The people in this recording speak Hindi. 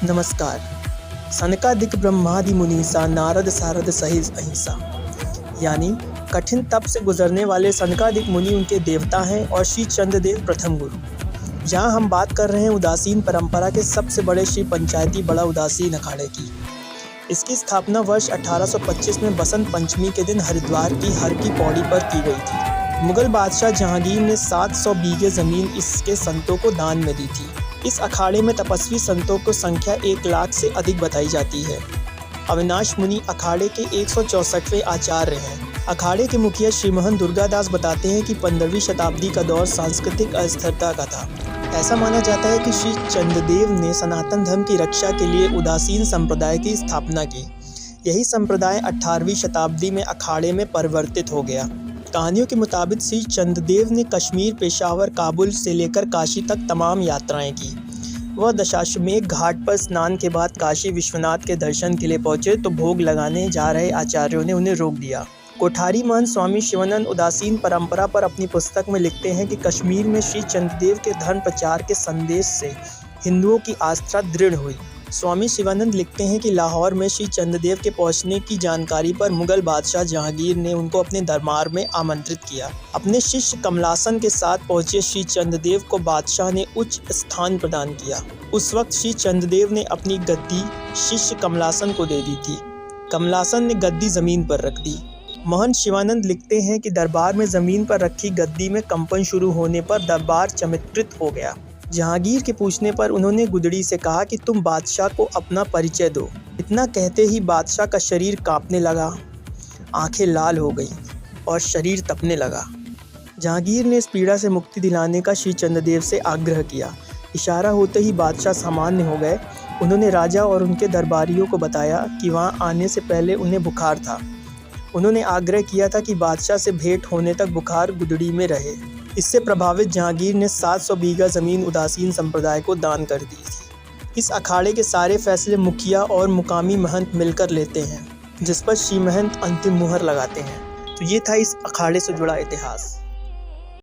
नमस्कार। सनकादिक ब्रह्मादि मुनीसा नारद सारद सहित अहिंसा, यानी कठिन तप से गुजरने वाले सनकादिक मुनि उनके देवता हैं और श्री चंद्रदेव प्रथम गुरु। यहाँ हम बात कर रहे हैं उदासीन परंपरा के सबसे बड़े श्री पंचायती बड़ा उदासीन अखाड़े की। इसकी स्थापना वर्ष 1825 में बसंत पंचमी के दिन हरिद्वार की हर की पौड़ी पर की गई थी। मुगल बादशाह जहांगीर ने 700 बीघे ज़मीन इसके संतों को दान में दी थी। इस अखाड़े में तपस्वी संतों को संख्या 1 लाख से अधिक बताई जाती है। अविनाश मुनि अखाड़े के 164वें आचार्य हैं। अखाड़े के मुखिया श्री महंत दुर्गादास बताते हैं कि 15वीं शताब्दी का दौर सांस्कृतिक अस्थिरता का था। ऐसा माना जाता है कि श्री चंद्रदेव ने सनातन धर्म की रक्षा के लिए उदासीन संप्रदाय की स्थापना की। यही संप्रदाय 18वीं शताब्दी में अखाड़े में परिवर्तित हो गया। कहानियों के मुताबिक श्री चंद्रदेव ने कश्मीर, पेशावर, काबुल से लेकर काशी तक तमाम यात्राएं की। वह दशाश्वमेध घाट पर स्नान के बाद काशी विश्वनाथ के दर्शन के लिए पहुंचे तो भोग लगाने जा रहे आचार्यों ने उन्हें रोक दिया। कोठारी महंत स्वामी शिवानंद उदासीन परंपरा पर अपनी पुस्तक में लिखते हैं कि कश्मीर में श्री चंद्रदेव के धर्म प्रचार के संदेश से हिंदुओं की आस्था दृढ़ हुई। स्वामी शिवानंद लिखते हैं कि लाहौर में श्री चंद्रदेव के पहुंचने की जानकारी पर मुगल बादशाह जहांगीर ने उनको अपने दरबार में आमंत्रित किया। अपने शिष्य कमलासन के साथ पहुंचे श्री चंद्रदेव को बादशाह ने उच्च स्थान प्रदान किया। उस वक्त श्री चंद्रदेव ने अपनी गद्दी शिष्य कमलासन को दे दी थी। कमलासन ने गद्दी जमीन पर रख दी। महंत शिवानंद लिखते हैं कि दरबार में जमीन पर रखी गद्दी में कंपन शुरू होने पर दरबार चमत्कृत हो गया। जहांगीर के पूछने पर उन्होंने गुदड़ी से कहा कि तुम बादशाह को अपना परिचय दो। इतना कहते ही बादशाह का शरीर कांपने लगा, आंखें लाल हो गई और शरीर तपने लगा। जहांगीर ने इस पीड़ा से मुक्ति दिलाने का श्री चंद्रदेव से आग्रह किया। इशारा होते ही बादशाह सामान्य हो गए। उन्होंने राजा और उनके दरबारियों को बताया कि वहाँ आने से पहले उन्हें बुखार था। उन्होंने आग्रह किया था कि बादशाह से भेंट होने तक बुखार गुदड़ी में रहे। इससे प्रभावित जहांगीर ने 700 बीघा ज़मीन उदासीन संप्रदाय को दान कर दी थी। इस अखाड़े के सारे फैसले मुखिया और मुकामी महंत मिलकर लेते हैं, जिस पर श्री महंत अंतिम मुहर लगाते हैं। तो ये था इस अखाड़े से जुड़ा इतिहास।